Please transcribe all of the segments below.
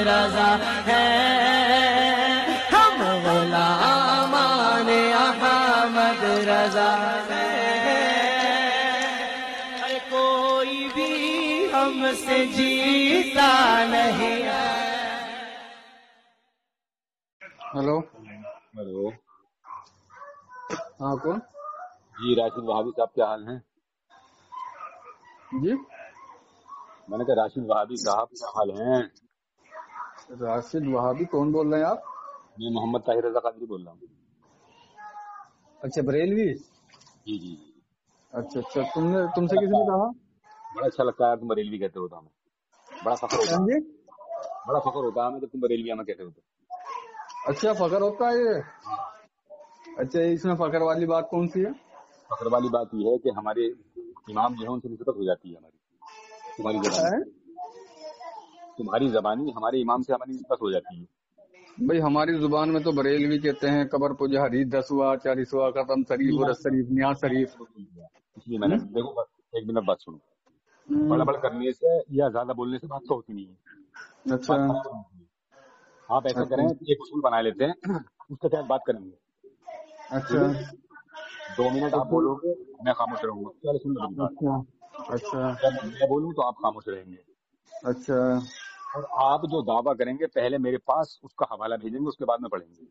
رضا ہیں، ہم غلامان احمد رضا ہیں، کوئی بھی ہم سے جیتا نہیں ہے۔ ہلو ہلو، ہاں کون؟ جی راشد وہابی صاحب کیا حال ہیں؟ جی میں نے کہا راشد وہابی صاحب کیا حال ہیں؟ راشد وہابی کون بول رہے ہیں آپ؟ میں محمد طاہر رضا قادری بول رہا ہوں۔ اچھا بریلوی، جی جی جی، اچھا اچھا، تم سے کسی نے کہا؟ بڑا اچھا لگتا ہے تم بریلوی کہتے ہوتا ہمیں، بڑا فخر ہوتا ہاں ہے، جی، بڑا فخر ہوتا ہے ہمیں جب تم بریلوی ہمیں کہتے ہوتے۔ اچھا فخر ہوتا ہے یہ؟ اچھا اس میں فخر والی بات کون سی ہے؟ فخر والی بات یہ ہے کہ ہمارے امام جو ہے ان سے نسبت ہو جاتی ہے ہماری، تمہاری زبانی، تمہاری زبانی ہمارے امام سے ہماری نسبت ہو جاتی ہے۔ بھائی ہماری زبان میں تو بریلوی کہتے ہیں، قبر پجاری، 10واں 40واں ختم شریف، عرس شریف، نیاز شریف۔ اس لیے میں نے دیکھو ایک منٹ بات سنو، بڑا بڑا کرنے سے یا زیادہ بولنے سے بات تو ہوتی نہیں ہے، اچھا بات خراب ہوتی ہے۔ آپ ایسا کریں ایک اصول بنا لیتے ہیں، اس کے تحت بات کریں گے، اچھا ٹھیک ہے؟ 2 منٹ آپ بولو گے میں خاموش رہوں گا، چلے سن لو میری بات، اچھا اچھا جب میں بولوں تو آپ خاموش رہیں گے، اچھا اور آپ جو دعویٰ کریں گے پہلے میرے پاس اس کا حوالہ بھیجیں گے، اس کے بعد میں پڑھیں گے۔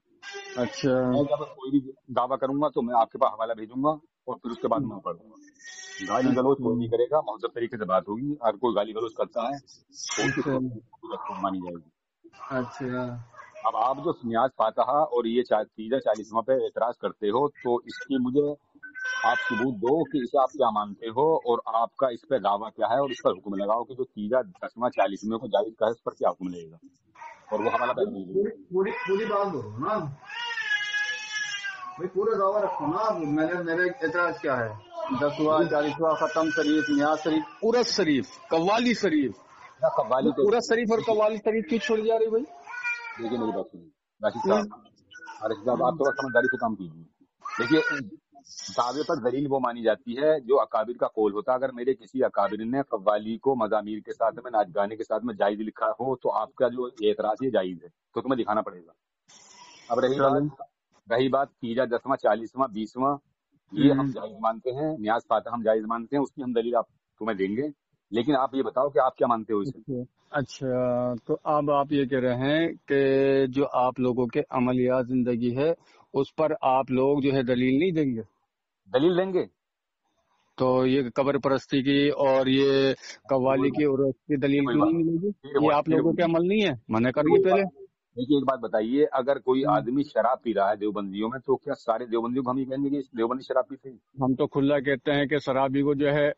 اچھا میں جب کوئی بھی دعویٰ کروں گا تو میں آپ کے پاس حوالہ بھیجوں گا اور پھر اس کے بعد میں پڑھوں گا۔ گالی گلوچ کوئی نہیں کرے گا، مہذب طریقے سے بات ہوگی، اگر کوئی گالی گلوچ کرتا ہے تو اس کی مانی جائے گی۔ اچھا اب آپ جو نیاز فاتحہ اور یہ تیجا 40واں پہ اعتراض کرتے ہو تو اس کی مجھے آپ ثبوت دو کہ اسے آپ کیا مانتے ہو اور آپ کا اس پہ دعویٰ کیا ہے، اور اس پر حکم لگاؤ کہ جو تیجا 10واں 40ویں کو جائز کا ہے اس پر کیا حکم لگے گا، اور وہ حوالہ پہلے نہیں دے گا۔ پوری بات بولو نا بھائی، پورے دعویٰ رکھو نا۔ میرے اعتراض کیا ہے؟ 10واں 40واں ختم شریف، نیاز شریف، عرس شریف، قوالی شریف، نہ قوالی تو عرس شریف اور قوالی شریف کیوں چھوڑی جا رہی بھائی؟ دیکھیے میری بات سنیے راشد صاحب آپ تھوڑا سمجھداری سے کام کیجیے۔ دیکھیے دعوے پر دلیل وہ مانی جاتی ہے جو اکابر کا قول ہوتا ہے۔ اگر میرے کسی اکابر نے قوالی کو مزامیر کے ساتھ میں ناچ گانے کے ساتھ میں جائز لکھا ہو تو آپ کا جو اعتراض ہے جائز ہے، تو تمہیں دکھانا پڑے گا۔ اب رہی بات تیجا 10واں 40واں 20واں، یہ ہم جائز مانتے ہیں، نیاز فاتح ہم جائز مانتے ہیں، اس کی ہم دلیل آپ تمہیں دیں گے، لیکن آپ یہ بتاؤ کہ آپ کیا مانتے ہو اسے۔ اچھا تو اب آپ یہ کہہ رہے ہیں کہ جو آپ لوگوں کے عملیات زندگی ہے اس پر آپ لوگ جو ہے دلیل نہیں دیں گے؟ دلیل دیں گے، تو یہ قبر پرستی کی اور یہ قوالی کی اور اس کی دلیل کیوں نہیں ملے گی؟ یہ آپ لوگوں کے عمل نہیں ہے، منع کریے پہلے۔ دیکھیے ایک بات بتائیے، اگر کوئی آدمی شراب پی رہا ہے دیوبندیوں میں تو کیا سارے دیوبندیوں کو ہم یہ کہیں گے کہ دیوبندی شراب پیتے ہیں؟ ہم تو کھلا کہتے ہیں کہ شرابی کو جو ہے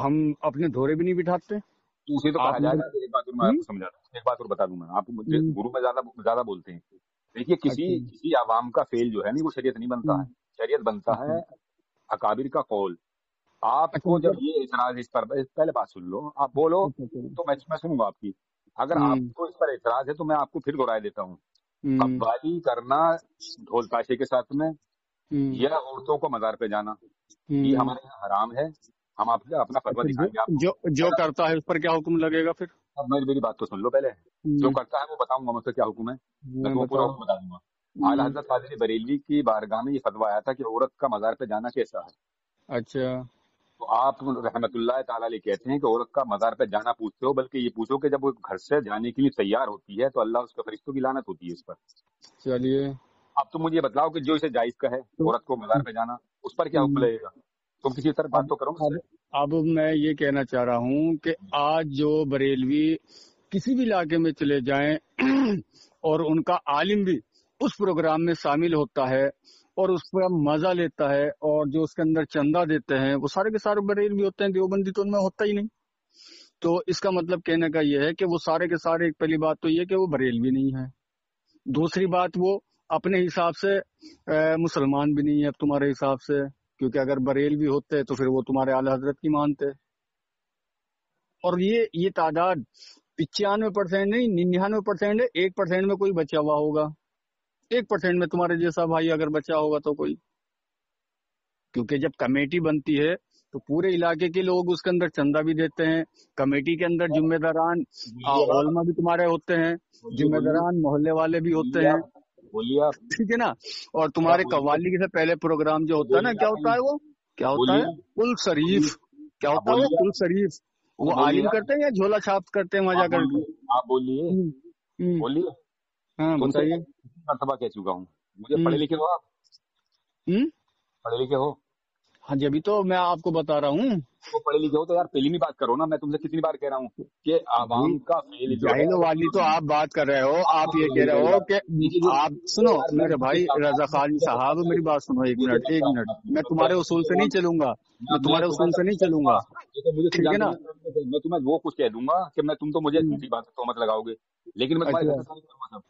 ہم اپنے دھورے بھی نہیں بٹھاتے۔ تو اسے تو کہا جائے گا۔ ایک بات اور میں آپ کو سمجھا دوں، ایک بات اور بتا دوں، میں آپ مجھے گرو میں زیادہ بولتے ہیں۔ دیکھیے کسی عوام کا فیل جو ہے نا وہ شریعت نہیں بنتا ہے، شریعت بنتا ہے اکابر کا قول۔ آپ کو جب یہ اعتراض اس پر، پہلے بات سن لو، آپ بولو تو میں سنوں گا آپ کی۔ اگر آپ کو اس پر اعتراض ہے تو میں آپ کو پھر دہرائے دیتا ہوں، قوالی کرنا ڈھول تاشے کے ساتھ میں یا عورتوں کو مزار پہ جانا یہ ہمارے یہاں حرام ہے۔ ہم آپ کا اپنا فتویٰ دکھائیں گے آپ کو۔ جو کرتا ہے اس پر کیا حکم لگے گا پھر؟ اب میری بات تو سن لو پہلے، جو کرتا ہے وہ بتاؤں گا میں، اس کا کیا حکم ہے میں تمہیں پورا حکم بتا دوں گا۔ اعلیٰ حضرت قادری بریلوی کی بارگاہ میں یہ فتویٰ آیا تھا کہ عورت کا مزار پہ جانا کیسا ہے۔ اچھا تو آپ رحمت اللہ تعالیٰ علیہ کہتے ہیں کہ عورت کا مزار پہ جانا پوچھتے ہو، بلکہ یہ پوچھو کہ جب وہ گھر سے جانے کے لیے تیار ہوتی ہے تو اللہ اس کے فرشتوں کی لعنت ہوتی ہے اس پر۔ چلیے اب تم مجھے بتلاؤ کہ جو اسے جائز کا ہے عورت کو مزار پہ جانا، اس پر کیا حکم لگے گا؟ تم کسی طرح بات تو کرو مجھ سے۔ اب میں یہ کہنا چاہ رہا ہوں کہ آج جو بریلوی کسی بھی علاقے میں چلے جائیں اور ان کا عالم بھی اس پروگرام میں شامل ہوتا ہے اور اس پر مزہ لیتا ہے اور جو اس کے اندر چندہ دیتے ہیں وہ سارے کے سارے بریلوی ہوتے ہیں، دیوبندی تو ان میں ہوتا ہی نہیں۔ تو اس کا مطلب کہنے کا یہ ہے کہ وہ سارے کے سارے، ایک پہلی بات تو یہ کہ وہ بریلوی نہیں ہے، دوسری بات وہ اپنے حساب سے مسلمان بھی نہیں ہے اب تمہارے حساب سے، کیونکہ اگر بریلوی ہوتے تو پھر وہ تمہارے اعلی حضرت کی مانتے۔ اور یہ تعداد 95% نہیں 99% ہے، 1% میں کوئی بچا ہوا ہوگا، 1% میں تمہارے جیسا بھائی اگر بچا ہوگا تو کوئی، کیونکہ جب کمیٹی بنتی ہے तो पूरे इलाके के लोग उसके अंदर चंदा भी देते हैं, कमेटी के अंदर जिम्मेदारान ओलमा भी तुम्हारे होते हैं, जिम्मेदारान मोहल्ले वाले भी होते हैं, बोलिए आप, ठीक है ना। और तुम्हारे कव्वाली से पहले प्रोग्राम जो होता है ना, क्या होता है वो, क्या होता है, कुल शरीफ, क्या होता है वो कुल शरीफ, वो आलिम करते हैं या झोला छाप करते हैं वहाँ जाकर? आप बोलिए बोलिए। हाँ बताइए। मरतबा कह चुका हूँ, मुझे पढ़े लिखे हो आप? पढ़े लिखे हो? हाँ जी, अभी तो मैं आपको बता रहा हूँ। तो पढ़े लिखे हो तो यार पहली भी बात करो ना। मैं तुमसे कितनी बार कह रहा हूँ कि आवाम का फेल जो है, जाहिलों वाली तो आप बात कर रहे हो। आप ये कह रहे हो कि आप सुनो मेरे भाई रजा खान साहब, मेरी बात सुनो एक मिनट। मैं तुम्हारे उसूल से नहीं चलूंगा, मैं तुम्हारे उसूल से नहीं चलूंगा, ठीक है ना। मैं तुम्हें वो कुछ कह दूंगा कि तुम तो मुझे दूसरी बात तोहमत लगाओगे, लेकिन मैं तुम्हारे घर से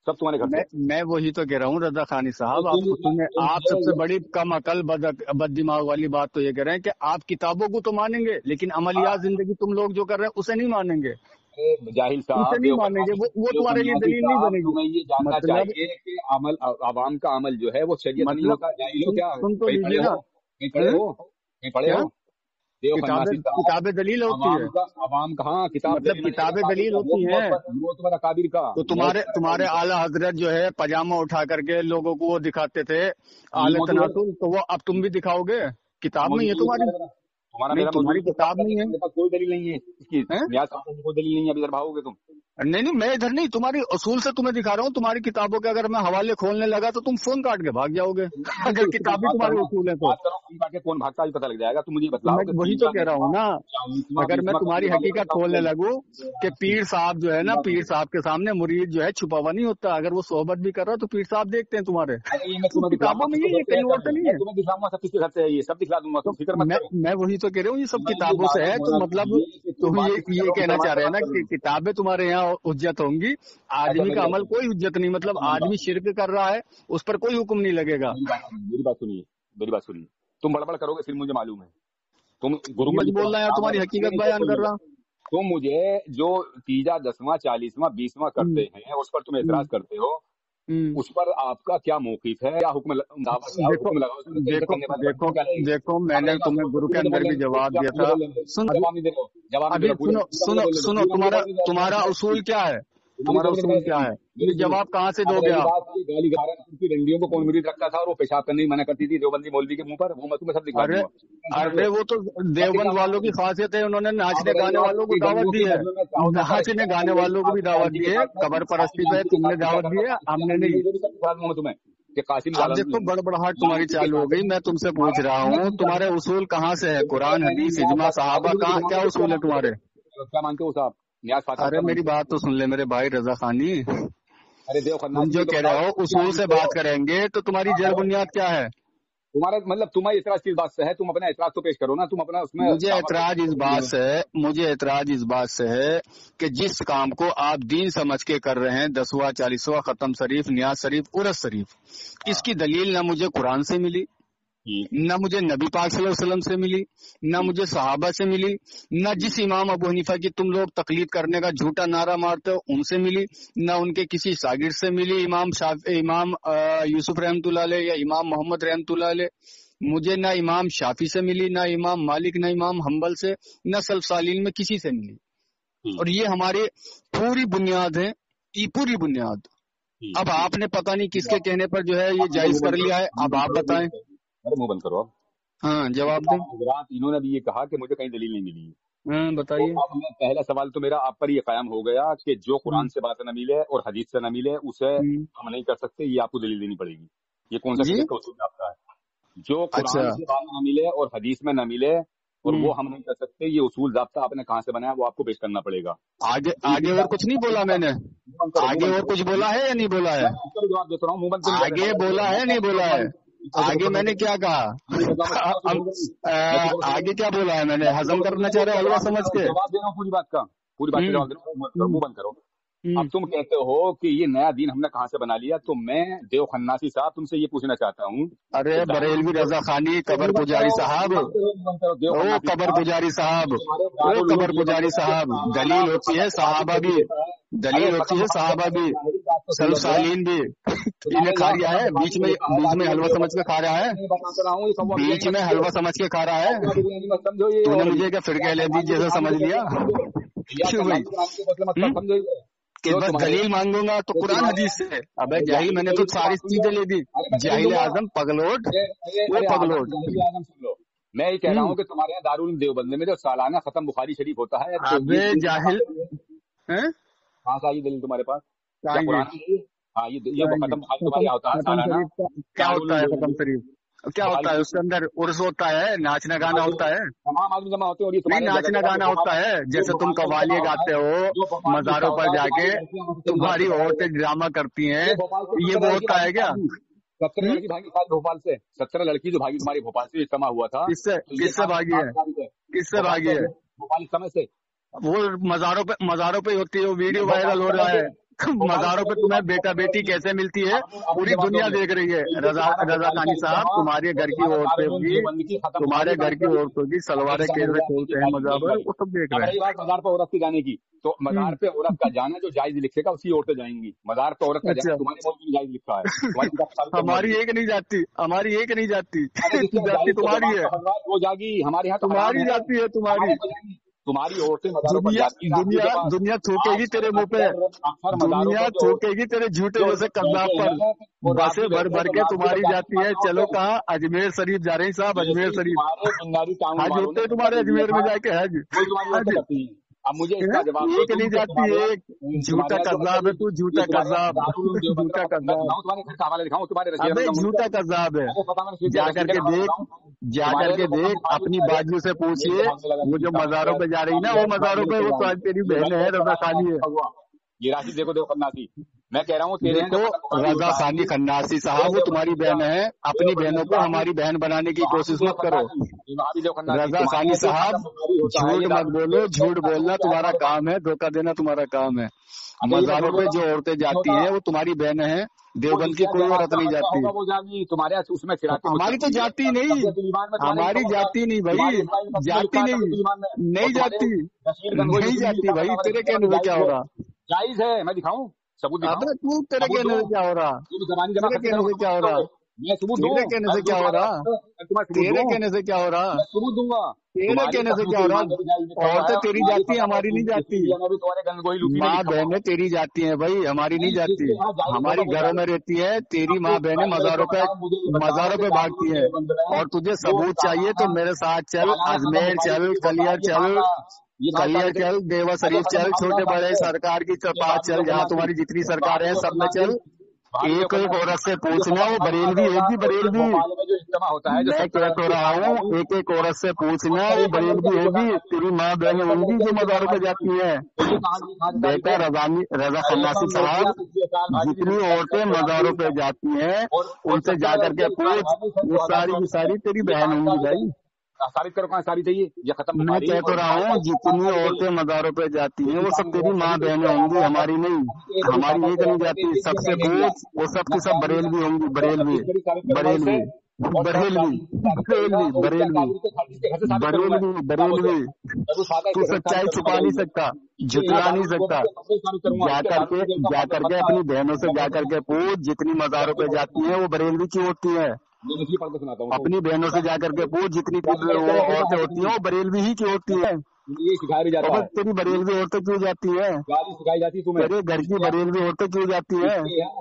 सब तुम्हारे घर से। मैं वही तो कह रहा हूँ रजा खानी साहब, आप सबसे बड़ी कम अकल बद दिमाग वाली बात तो ये कह रहे हैं कि आप किताबों को तो मानेंगे लेकिन अमलियात जिंदगी तुम लोग जो कर रहे हैं उसे नहीं मानेंगे। जाहिल साहब उसे नहीं मानेंगे, वो तुम्हारे लिए दलील नहीं बनेगी। तुम्हें ये जानना चाहिए कि अमल, आवाम का अमल जो है वो शरीयत नहीं होता। जाहिलो क्या सुन तो लीजिए ना, पढ़े हो किताबें दलील होती है, आवाम कहाँ किताब, मतलब किताबें दलील होती हैं। वो तुम्हारा काबिर का, तो तुम्हारे आला हजरत जो है पजामा उठा करके लोगों को वो दिखाते थे आले तनासुल, तो वो अब तुम भी दिखाओगे? किताब में है तुम्हारी किताब नहीं है, कोई दलील नहीं है इसकी, कोई दलील नहीं है। अभी इधर भागोगे तुम? नहीं मैं इधर नहीं, तुम्हारी उसूल से तुम्हें दिखा रहा हूँ। तुम्हारी किताबों के अगर मैं हवाले खोलने लगा तो तुम फोन काट के भाग जाओगे। अगर किताबें तुम्हारे उसूल है तो कौन भागता है पता लग जाएगा। तुम मुझे बताओ, वही तो कह रहा हूँ ना। अगर मैं तुम्हारी हकीकत खोलने लगूं कि पीर साहब जो है ना, पीर साहब के सामने मुरीद जो है छुपा हुआ नहीं होता। अगर वो सोहबत भी कर रहा है तो पीर साहब देखते हैं तुम्हारे किताबों में, ये कहीं और से नहीं है। ये सब दिखला दूंगा, तुम फिक्र मत करो। मैं वही तो कह रहा हूँ, ये सब किताबों से है। तो मतलब तुम ये कहना चाह रहे हैं ना कि किताबें तुम्हारे यहाँ उज्जत होंगी, आदमी का अमल कोई उज्जत नहीं। मतलब आदमी शिरक कर रहा है उस पर कोई हुक्म नहीं लगेगा। मेरी बात सुनिए, तुम बड़बड़ करोगे फिर मुझे मालूम है। तुम गुरु बोल रहा है, तुम्हारी हकीकत बयान कर रहा। तुम मुझे जो 3वां 10वां 40वां 20वां करते हैं उस पर तुम एतराज करते हो, उस पर आपका क्या मौक़िफ़ है? क्या हुक्म देखो मैंने तुम्हें गुरु के अंदर भी जवाब दिया था। सुनो तुम्हारा उसूल क्या है? तुम्हारा उसूल क्या है? ये जवाब कहाँ से दोगे आप? गाली गा रहा है, रंडियों को कौन मुरीद रखता था और वो पेशाब करने ही मना करती थी देवबंदी मौलवी के मुंह पर, वो मैं तुम्हें सब दिखा दूंगा। अरे वो तो देवबंद वालों की खासियत है, उन्होंने नाचने गाने वालों को दावत दी है, नाचने गाने वालों को भी दावत दी है। कबर परस्ती पे तुमने दावत दी है, हमने नहीं। तुम्हें अब देखो बड़बड़ाहट तुम्हारी चालू हो गई। मैं तुमसे पूछ रहा हूँ तुम्हारे उसूल कहाँ से है? कुरान, हदीस, इजमा, सहाबा, कहाँ क्या उसूल है तुम्हारे? क्या मानते हो साहब? अरे मेरी बात तो सुन ले मेरे भाई रजा खानी। अरे तुम जो कह रहे हो उसूल से बात करेंगे तो तुम्हारी जड़ बुनियाद क्या है? तुम्हारे मतलब तुम्हारी एतराज किस बात से है? तुम अपना एतराज तो पेश करो ना, तुम अपना उसमें। मुझे एतराज इस बात से है कि जिस काम को आप दीन समझ के कर रहे हैं, 10वां 40वां खत्म शरीफ, नियाज शरीफ, उरस शरीफ, इसकी दलील न मुझे कुरान से मिली, न मुझे नबी पाक सल्लल्लाहु अलैहि वसल्लम से मिली, न मुझे सहाबा से मिली, न जिस इमाम अबू हनीफा की तुम लोग तकलीद करने का झूठा नारा मारते हो उनसे मिली, न उनके किसी शागिर्द से मिली, इमाम यूसुफ रहमतुल्लाह अलैह या इमाम मोहम्मद रहमतुल्लाह अलैह। मुझे न इमाम शाफी से मिली, न इमाम मालिक, न इमाम हम्बल से, न सल्फ सालीन में किसी से मिली। और ये हमारे पूरी बुनियाद है, ये पूरी बुनियाद। अब आपने पता नहीं किसके कहने पर जो है ये जायज कर लिया है, अब आप बताएं। अरे मुंह बंद करो आप। हाँ जवाब दें। इन्होंने भी ये कहा कि मुझे कहीं दलील नहीं मिली। बताइए। तो अब पहला सवाल तो मेरा आप पर ये कायम हो गया कि जो कुरान से बात न मिले और हदीस से न मिले उसे हम नहीं कर सकते, ये आपको दलील देनी पड़ेगी। ये कौन सा उसूल आपका है? जो कुरान से बात न मिले और हदीस में न मिले और वो हम नहीं कर सकते, ये उसूल ज़ाब्ता आपने कहाँ से बनाया वो आपको पेश करना पड़ेगा। आगे और कुछ नहीं बोला मैंने? आगे और कुछ बोला है या नहीं बोला है? जवाब देता हूँ, मुंह बंद। आगे बोला है नहीं बोला है? आगे मैंने क्या कहा? आगे क्या बोला है मैंने? हजम करना चाह रहे हो हलवा समझ के? जवाब दे रहा हूँ पूरी बात का, पूरी बात का जवाब दे रहा हूँ, मुंह बंद करो। अब तुम कहते हो कि ये नया दीन हमने कहाँ से बना लिया, तो मैं देव खन्नासी साहब तुमसे ये पूछना चाहता हूँ। अरे बरेलवी रजा खानी कबर पुजारी साहब, ओ कबर पुजारी साहब, ओ कबर पुजारी साहब, दलील होती है सहाबा भी, दलील होती है साहबा भी, सल्फ सालीन भी, इन्हें खा रहा है, बीच में हलवा समझ के खा रहा है, बीच में हलवा समझ के खा रहा है। तूने मुझे क्या फिर कह ले दी जैसे समझ लिया क्यों भाई? कि बस दलील मांगूंगा तो कुरान हदीस से। अबे जाहिल, मैंने तो सारी चीजें ले दी। जाहिल आजम पगलोट, वो पगलोट। मैं ये कह रहा हूँ कि तुम्हारे यहाँ दारुल देवबंद में जो सालाना खत्म बुखारी शरीफ होता है, अबे जाहिल कहाँ से आई दलील तुम्हारे पास? हाँ, ये खत्म बुखारी तुम्हारे यहाँ होता है सालाना। क्या होता है खत्म शरीफ? क्या होता है उसके अंदर? उर्स होता है, नाचना गाना होता है, तमाम आदमी जमा होते हैं। नहीं नाचना गाना होता है, जैसे तुम कव्वाली गाते हो मज़ारों पर जाके, तुम्हारी औरतें ड्रामा करती हैं, ये वो होता है क्या? 17 लड़की भागी भोपाल से, 17 लड़की जो भागी तुम्हारी भोपाल से इज्तिमा हुआ था। किससे भागी है? किससे भागी है? भोपाल समय से वो मज़ारों पे होती है, वो वीडियो वायरल हो रहा है। मज़ारों पे तुम्हें बेटा बेटी कैसे मिलती है, पूरी दुनिया देख रही है। रजा खानी साहब, तुम्हारे घर की औरतों की, तुम्हारे घर की औरतों की सलवारें कैसे खोलते हैं मज़ार पर, वो सब देख रहे हैं। मज़ार पर औरत के जाने की, तो मज़ार पे औरत का जाना जो जायज लिखेगा उसी औरतें जाएंगी। मज़ार पे औरत का जाना तुम्हारे मुल्क में जायज लिखा है। हमारी एक नहीं जाती, हमारी एक नहीं जाती, जाती तुम्हारी है, वो जागी। हमारे यहाँ तुम्हारी जाती है, तुम्हारी औरतें मज़ारों पर जाती। दुनिया थूकेगी तेरे मुंह पे, दुनिया थूकेगी तेरे झूठे जैसे कद्दाब पर। बसें भर भर के तुम्हारी जाती है। चलो कहाँ? अजमेर शरीफ जा रही साहब, अजमेर शरीफ। हज होते तुम्हारे अजमेर में जाके, हज। अब मुझे इसका जवाब एक नहीं जाती, एक झूठा कज़्ज़ाब है तू, झूठा कज़्ज़ाब, झूठा कज़्ज़ाब, अबे झूठा कज़्ज़ाब है। जाकर के देख, अपनी बाजू से पूछिए, वो जो मज़ारों पे जा रही ना, वो मज़ारों पे वो तेरी बहन है, रज़ा खानी है। ये राशि देखो खन्नासी, मैं कह रहा हूँ देखो रज़ा खानी खन्नासी साहब, वो तुम्हारी बहन है। अपनी बहनों को हमारी बहन बनाने की कोशिश मत करो। रज़ा खानी साहब, झूठ मत बोलो, झूठ बोलना तुम्हारा काम है, धोखा देना तुम्हारा काम है। मज़ारों पे जो औरतें जाती हैं वो तुम्हारी बहन है, देवबंद की कोई औरत नहीं जाती। तुम्हारे उसमें हमारी तो जाती नहीं, हमारी जाती नहीं भाई, जाती नहीं जाती, नहीं जाती भाई। तेरे कहने में क्या हो रहा? जायज है, मैं दिखाऊं सबूत? तू तेरे कहने से क्या हो रहा? तेरे कहने से क्या हो रहा? तेरे कहने से क्या हो रहा? तेरे कहने से क्या हो रहा? सबूत दूंगा। तेरे कहने से क्या हो रहा? औरतें तेरी जाती है, हमारी नहीं जाती। माँ बहनें तेरी जाती हैं भाई, हमारी नहीं जाती। हमारी घरों में रहती है, तेरी माँ बहनें मज़ारों पे भागती हैं। और तुझे सबूत चाहिए तो मेरे साथ चल, अजमेर चल, कलियर चल, देवा शरीफ चल, छोटे बड़े सरकार की पास चल, जहाँ तुम्हारी जितनी सरकार है सब में चल। एक औरत से पूछना, वो बरेलवी होगी, बरेलवी। मैं क्या कह रहा हूँ, एक औरत से पूछना, वो बरेलवी होगी, तेरी माँ बहन होंगी जो मज़ारों पे जाती है। बेटा रज़ा खन्नासी साहब, जितनी औरतें मज़ारों पे जाती हैं उनसे जाकर के पूछ, वो सारी की सारी तेरी बहन होंगी भाई। साबित करो कहाँ साबित है ये खत्म। मैं कह तो रहा हूँ, जितनी औरतें मज़ारों पे जाती हैं वो सब तेरी माँ बहनें होंगी, हमारी नहीं। हमारी एक नहीं जाती, सबसे पूछ, वो सब की सब बरेलवी होंगी, बरेलवी बरेलवी बरेलवी बरेलवी बरेलवी बरेलवी बरेलवी। तू सच्चाई छुपा नहीं सकता, झुठला नहीं सकता। जाकर के अपनी बहनों से जाकर के पूछ, जितनी मज़ारों पे जाती है वो बरेलवी की होती है। अपनी बहनों से जाकर के पूछ, जितनी औरतें होती हैं वो बरेलवी ही की होती है। ये सिखाया भी जाता है। तेरी बरेलवी औरतें क्यों जाती है? गाली सिखाई जाती है तुम्हें। तेरे घर की बरेलवी औरतें क्यों जाती है?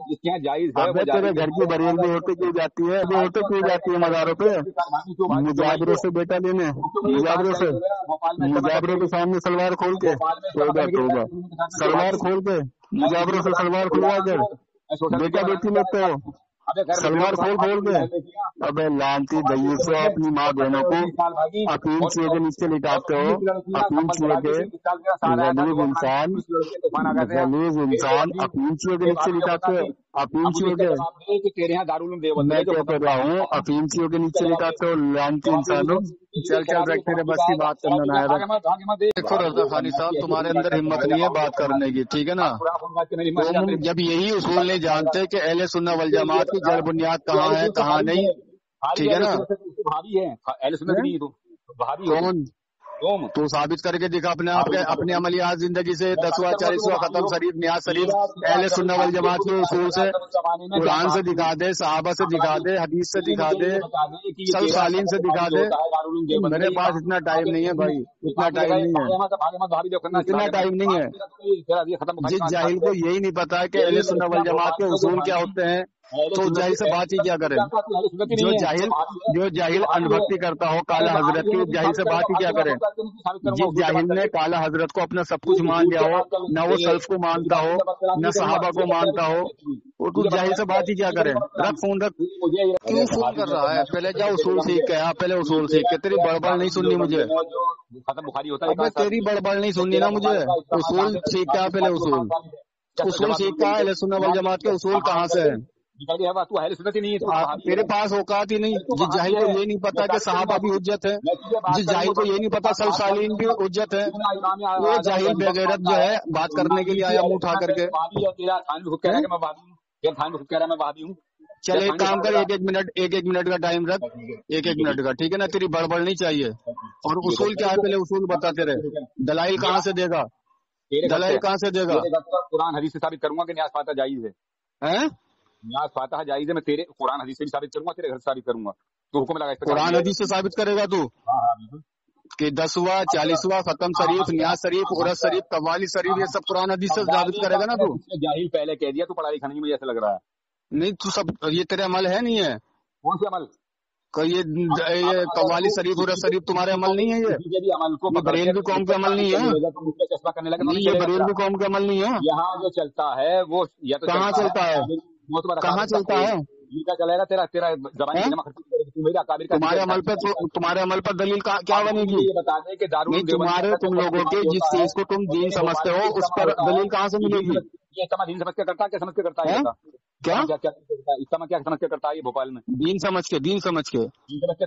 जिसके जायज है, तेरे घर की बरेलवी औरतें क्यों जाती है? औरतें क्यों जाती है मज़ारों पे? मुजाबरों से बेटा लेने, मुजाबरों के सामने सलवार खोल के, तोबा सलवार खोल के, मुजाबरों से सलवार खुलवा कर बेटा बेटी लेते हो, सलवार खोल के। अबे लानती दय्यूसो, अपनी माँ बहनों को अफीम चूहे के नीचे लिटाते हो, अफीम चूहे के गलीज इंसान, अफीम चूहे के नीचे लिटाते हो, अफीम चूहे के। मैं क्या कर रहा हूँ, अफीम चूहे के नीचे लिटाते हो, लानती इंसानों। चल रख, तेरे बस की बात करना ना है। देखो रज़ा खानी साहब, तुम्हारे अंदर हिम्मत नहीं है बात करने की, ठीक है ना? तुम जब यही उसूल नहीं जानते कि अहले सुन्नत वल जमात की जड़ बुनियाद कहाँ है कहाँ नहीं, ठीक है ना? भाभी है, अहले सुन्नत नहीं, तो भाभी कौन तुम تو ثابت کر کے دکھا اپنے آپ کے اپنے عملیات زندگی سے 10واں 40واں ختم شریف نیاز شریف اہل سنت والجماعت کے اصول سے قرآن سے دکھا دے صحابہ سے دکھا دے حدیث سے دکھا دے سلف صالحین سے دکھا دے. میرے پاس اتنا ٹائم نہیں ہے بھائی اتنا ٹائم نہیں ہے اتنا ٹائم نہیں ہے. جس جاہل کو یہی نہیں پتا کہ اہل سنت والجماعت کے اصول کیا ہوتے ہیں تو جاہل سے بات ہی کیا کرے. جو جاہل انبھکتی کرتا ہو کالا حضرت کی جاہل سے بات ہی کیا کرے. جس جاہل نے کالا حضرت کو اپنا سب کچھ مان لیا ہو نہ وہ سلف کو مانتا ہو نہ صحابہ کو مانتا ہو وہ تو جاہل سے بات ہی کیا کرے. رکھ فون رکھ. کیوں فون کر رہا ہے؟ پہلے جا اصول سیکھ کے پہلے اصول سیکھ کے. تیری بڑبڑ نہیں سننی مجھے. ابے تیری بڑبڑ نہیں سننی نا مجھے. اصول سیکھ کے پہلے اصول سیکھ کے اہل سنت والجماعت کے اصول کہاں سے ہیں؟ تیرے پاس اوقات ہی نہیں. جس جاہل کو یہ نہیں پتا کہ صحابہ بھی حجت ہے جس جاہل کو یہ نہیں پتا سلف صالحین بھی حجت ہے وہ جاہل بے غیرت جو ہے بات کرنے کے لیے آیا منہ اٹھا کر کے. چل ایک کام کر ایک منٹ کا ٹائم رکھ ایک منٹ کا ٹھیک ہے نا. تیری بڑبڑ نہیں چاہیے. اور اصول کیا ہے پہلے اصول بتاتے رہے. دلائل کہاں سے دے گا دلائل کہاں سے دے گا؟ قرآن حدیث سے ثابت کروں گا کہ نیاز فاتح جائز ہے. نیاز فاتح جائز ہے. میں تیرے قرآن حدیث سے بھی ثابت کروں گا تیرے گھر سے ثابت کروں گا. تو حکم لگا قرآن حدیث سے ثابت کرے گا تو کہ 10واں 40واں ختم شریف نیاز شریف عرس شریف قوالی شریف یہ سب قرآن حدیث سے ثابت کرے گا نا تو. جاہل پہلے کہہ دیا تو پڑھا لکھا نہیں مجھے ایسا لگ رہا ہے. نہیں تو سب یہ تیرے عمل ہے نہیں ہے. کون سے عمل؟ یہ قوالی شریف عرس شریف تمہارے عمل نہیں ہے. یہ عمل کو بریلوی قوم کے عمل نہیں ہے. چشمہ کرنے لگا نہیں یہ بریلوی قوم کے عمل نہیں ہے. یہاں جو چلتا ہے وہ یا تو کہاں چلتا ہے کہاں چلتا ہے؟ چلے گا تیرا زبان تمہارے عمل پر دلیل کیا بنے گی؟ نہیں تم لوگوں کے جس چیز کو تم دین سمجھتے ہو اس پر دلیل کہاں سے ملے گی؟ دین سمجھ کے کرتا ہے کیا سمجھ کے کرتا ہے کیا کیا سمجھ کے کرتا ہے یہ بھوپال میں دین سمجھ کے تو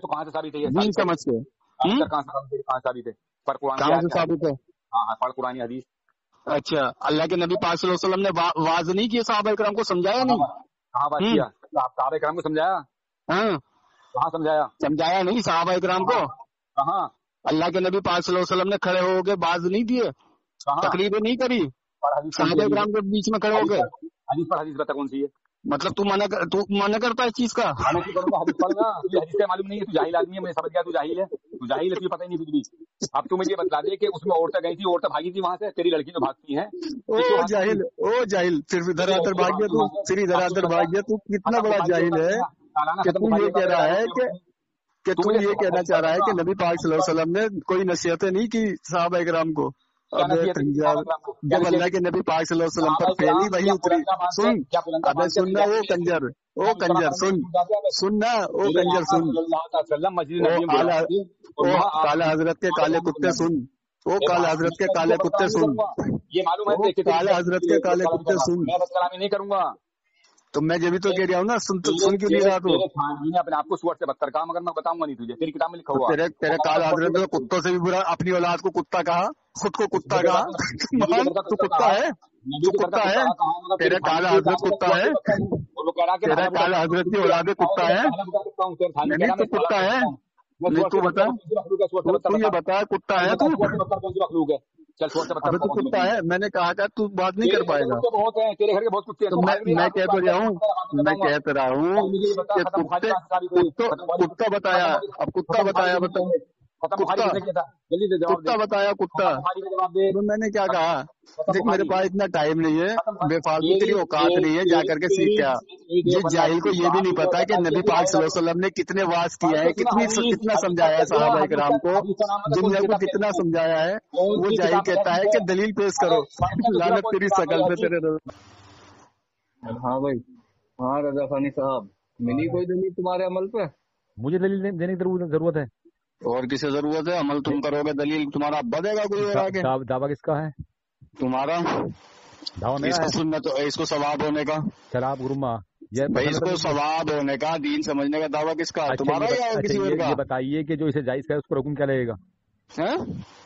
کہاں سے ثابت ہے؟ دین سمجھ کے کہاں ثابت ہے؟ پر کہاں سے ثابت ہے؟ ہاں پر قرآن حدیث. اچھا اللہ کے نبی پاک صلی اللہ علیہ وسلم نے واضح نہیں کیا صحابہ کرام کو سمجھایا نہیں؟ کہاں بات کیا صحابہ کرام کو سمجھایا؟ ہاں کہاں سمجھایا نہیں صحابہ کرام کو. کہاں اللہ کے نبی پاک صلی اللہ علیہ وسلم نے کھڑے ہو کے باز نہیں دیے تقریبیں نہیں کری صحابہ کرام کے بیچ میں کھڑے ہو گئے. حدیث پر حدیث بتا کون سی ہے؟ مطلب تو منع کرتا ہے اس چیز کا؟ حدیث پڑھنا حدیث کا معلوم نہیں ہے. تو جاہل آدمی ہے. میں سمجھ گیا تو جاہل ہے. تجھے پتہ ہی نہیں کچھ بھی. اب تو مجھے بتلا دے کہ اس میں عورتیں گئی تھی عورتیں بھاگی تھی وہاں سے تیری لڑکی جو بھاگتی ہیں. او جاہل پھر ادھر آدر بھاگ گیا تو پھر ادھر آدر بھاگ گیا. تو کتنا بڑا جاہل ہے کہ تو یہ کہہ رہا ہے کہ تو یہ کہنا چاہ رہا ہے کہ نبی پاک صلی اللہ علیہ وسلم نے کوئی نصیحتیں نہیں کی صحابہ کرام کو. جب اللہ کے نبی پاک صلی اللہ علیہ وسلم پر پہلی وحی اتری سننا وہ کنجر سننا وہ کنجر کالا حضرت کے کالے کتے سن وہ کالا حضرت کے کالے کتے سن یہ معلوم ہے کالا حضرت کے کالے کتے سن. نہیں کروں گا تو میں جبھی تو کہہ رہا ہوں نا سن کیوں نہیں رہا تو اپنے آپ کو سور سے بدتر کہا مگر میں بتاؤں گا نہیں تجھے. تیری کتاب میں لکھا ہوا تیرے کالا حضرت نے کتوں سے بھی برا اپنی اولاد کو کتا کہا خود کو کتا کہا. تو کتا ہے تیرے کالا حضرت کتا ہے تیرا کالا حضرت کی اولاد کتا ہے نہیں تو کتا ہے نہیں تو بتا کتا ہے تو کتا ہے. میں نے کہا تھا تو بات نہیں کر پائے گا. میں کہہ تو رہا ہوں کہ کتا بتایا اب کتا بتایا کتا. میں نے کیا کہا دیکھ میرے پاس اتنا ٹائم نہیں ہے بے فالتو تیری اوقات نہیں ہے جا کر کے سیکھ کیا. جس جاہل کو یہ بھی نہیں پتا کہ نبی پاک صلی اللہ علیہ وسلم نے کتنے واز کیا ہے کتنا سمجھایا ہے صحابہ کرام کو دنیا کو کتنا سمجھایا ہے. وہ جاہل کہتا ہے کہ دلیل پیش کرو. لعنت تیری شکل پہ تیرے. ہاں بھائی ہاں رضا خانی صاحب ملی کوئی دلیل تمہارے عمل پہ؟ مجھے دلیل دینے کی ضرورت ہے. اور کسے ضرورت ہے؟ عمل تم کرو گے دلیل تمہارا ابا دے گا کوئی اور آگے؟ دعویٰ کس کا ہے؟ تمہارا. اس کو ثواب ہونے کا شراب گرما اس کو ثواب ہونے کا دین سمجھنے کا دعویٰ کس کا؟ تمہارا یا کسی اور کا؟ یہ بتائیے کہ جو اسے جائز کا ہے اس پر حکم کیا لگے گا؟ हैं?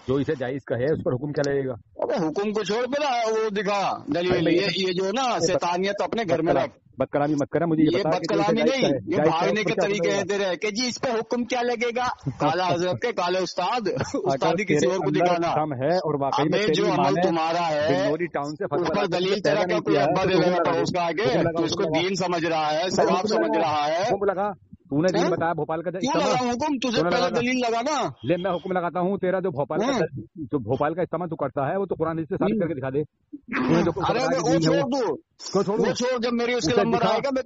जो इसे जायज का है उस पर हुक्म क्या लगेगा? अबे हुक्म को छोड़ पड़ा, वो दिखा दलील। ये जो ना शैतानियत अपने घर में रख, बदकलामी मत करना मुझे। ये बदकलामी नहीं, ये भागने के तरीके हैं तेरे कि जी इस पे हुक्म क्या लगेगा। काला हजरत के काले उस्ताद, उस्तादी किसी और को दिखाना है। और वाकई में जो अमल तुम्हारा है टाउन से उस पर दलील तेरा क्या कोई अब्बा दे देगा पड़ोस का आगे? तो इसको दीन समझ रहा है, सवाब समझ रहा है। लगा तूने दिन बताया भोपाल का क्यों लगा हुक्म? तुझे पहले दलील लगा ना। ले मैं हुक्म लगाता हूँ तेरा जो भोपाल का इस्तेमाल तू करता है वो तो कुरान से साबित करके दिखा दे। अरे वो छोड़, जब मेरी उसके नंबर आएगा मैं